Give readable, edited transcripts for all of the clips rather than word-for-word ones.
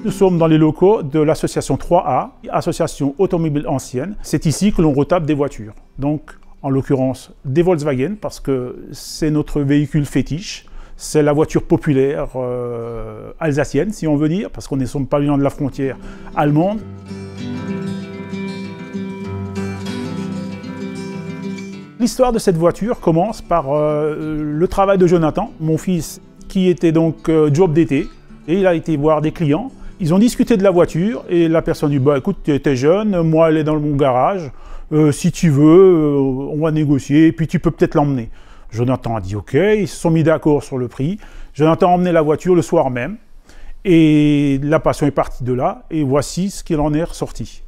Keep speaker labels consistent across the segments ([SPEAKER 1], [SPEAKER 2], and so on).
[SPEAKER 1] Nous sommes dans les locaux de l'association 3A, association automobile ancienne. C'est ici que l'on retape des voitures. Donc, en l'occurrence, des Volkswagen, parce que c'est notre véhicule fétiche. C'est la voiture populaire alsacienne, si on veut dire, parce qu'on ne sommes pas loin de la frontière allemande. L'histoire de cette voiture commence par le travail de Jonathan, mon fils, qui était donc job d'été, et il a été voir des clients. Ils ont discuté de la voiture et la personne dit bah, « écoute, tu es jeune, moi elle est dans mon garage, si tu veux, on va négocier, et puis tu peux peut-être l'emmener. » Jonathan a dit « ok », ils se sont mis d'accord sur le prix. Jonathan a emmené la voiture le soir même, et la passion est partie de là, et voici ce qu'il en est ressorti.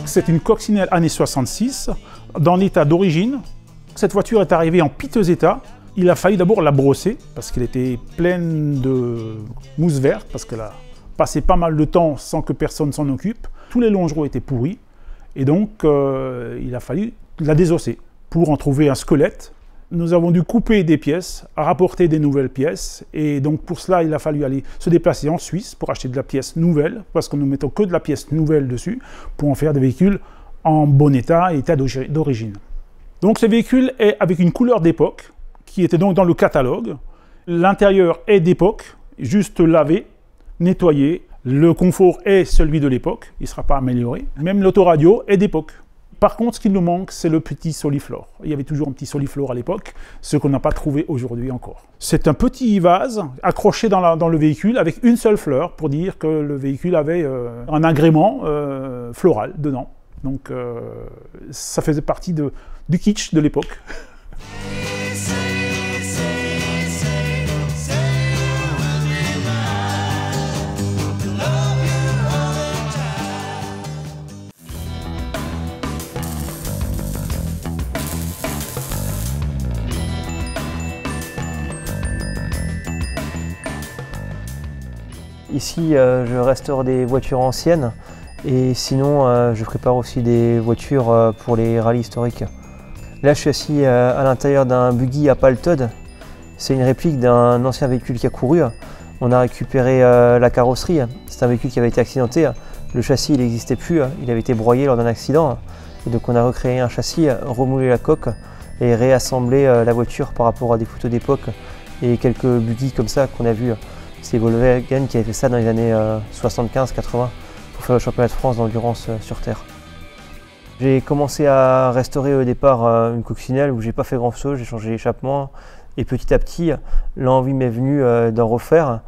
[SPEAKER 1] C'est une coccinelle années 66, dans l'état d'origine. Cette voiture est arrivée en piteux état. Il a fallu d'abord la brosser, parce qu'elle était pleine de mousse verte, parce qu'elle a passé pas mal de temps sans que personne s'en occupe. Tous les longerons étaient pourris, et donc il a fallu la désosser pour en trouver un squelette. Nous avons dû couper des pièces, rapporter des nouvelles pièces, et donc pour cela il a fallu aller se déplacer en Suisse pour acheter de la pièce nouvelle, parce que nous mettons que de la pièce nouvelle dessus, pour en faire des véhicules en bon état d'origine. Donc ce véhicule est avec une couleur d'époque, qui était donc dans le catalogue. L'intérieur est d'époque, juste lavé, nettoyé. Le confort est celui de l'époque, il ne sera pas amélioré. Même l'autoradio est d'époque. Par contre, ce qui nous manque, c'est le petit soliflore. Il y avait toujours un petit soliflore à l'époque, ce qu'on n'a pas trouvé aujourd'hui encore. C'est un petit vase accroché dans le véhicule avec une seule fleur pour dire que le véhicule avait un agrément floral dedans. Donc ça faisait partie du kitsch de l'époque.
[SPEAKER 2] Ici, je restaure des voitures anciennes et sinon, je prépare aussi des voitures pour les rallyes historiques. Là, je suis assis à l'intérieur d'un buggy à pale Todd. C'est une réplique d'un ancien véhicule qui a couru. On a récupéré la carrosserie. C'est un véhicule qui avait été accidenté. Le châssis, il n'existait plus. Il avait été broyé lors d'un accident. Et donc, on a recréé un châssis, remoulé la coque et réassemblé la voiture par rapport à des photos d'époque et quelques buggy comme ça qu'on a vu. C'est Volkswagen qui avait fait ça dans les années 75-80 pour faire le championnat de France d'endurance sur terre. J'ai commencé à restaurer au départ une coccinelle où j'ai pas fait grand chose, j'ai changé l'échappement et petit à petit l'envie m'est venue d'en refaire.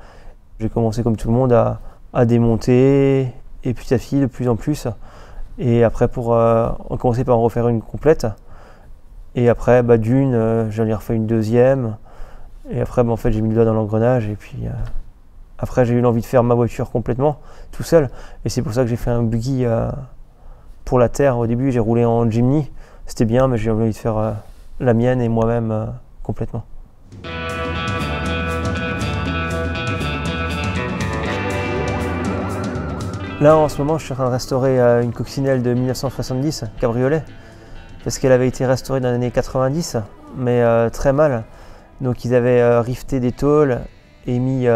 [SPEAKER 2] J'ai commencé comme tout le monde à démonter et petit à petit de plus en plus. Et après on commençait par en refaire une complète et après d'une j'en ai refait une deuxième et après en fait j'ai mis le doigt dans l'engrenage et puis après, j'ai eu l'envie de faire ma voiture complètement, tout seul. Et c'est pour ça que j'ai fait un buggy pour la terre. Au début, j'ai roulé en Jimny. C'était bien, mais j'ai eu envie de faire la mienne et moi-même complètement. Là, en ce moment, je suis en train de restaurer une coccinelle de 1970, cabriolet. Parce qu'elle avait été restaurée dans les années 90, mais très mal. Donc, ils avaient rifté des tôles et mis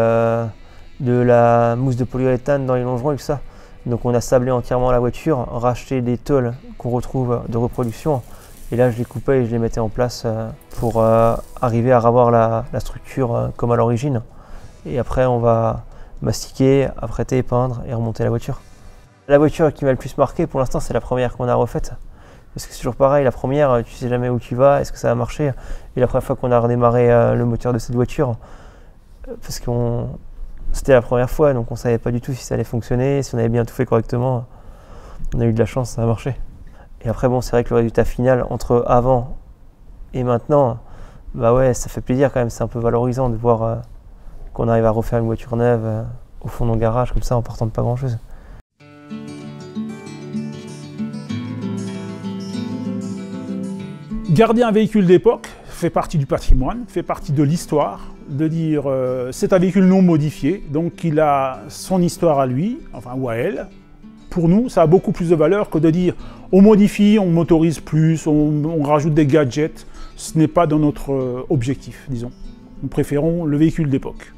[SPEAKER 2] de la mousse de polyuréthane dans les longerons et tout ça. Donc on a sablé entièrement la voiture, racheté des tôles qu'on retrouve de reproduction et là je les coupais et je les mettais en place pour arriver à avoir la structure comme à l'origine. Et après on va mastiquer, apprêter, peindre et remonter la voiture. La voiture qui m'a le plus marqué pour l'instant c'est la première qu'on a refaite. Parce que c'est toujours pareil, la première tu sais jamais où tu vas, est-ce que ça va marcher. Et la première fois qu'on a redémarré le moteur de cette voiture, parce que c'était la première fois, donc on ne savait pas du tout si ça allait fonctionner, si on avait bien tout fait correctement. On a eu de la chance, ça a marché. Et après, bon, c'est vrai que le résultat final, entre avant et maintenant, bah ouais, ça fait plaisir quand même, c'est un peu valorisant de voir qu'on arrive à refaire une voiture neuve au fond de nos garages, comme ça, en partant de pas grand-chose.
[SPEAKER 1] Garder un véhicule d'époque fait partie du patrimoine, fait partie de l'histoire, de dire c'est un véhicule non modifié, donc il a son histoire à lui, enfin ou à elle. Pour nous, ça a beaucoup plus de valeur que de dire on modifie, on motorise plus, on rajoute des gadgets. Ce n'est pas dans notre objectif, disons. Nous préférons le véhicule d'époque.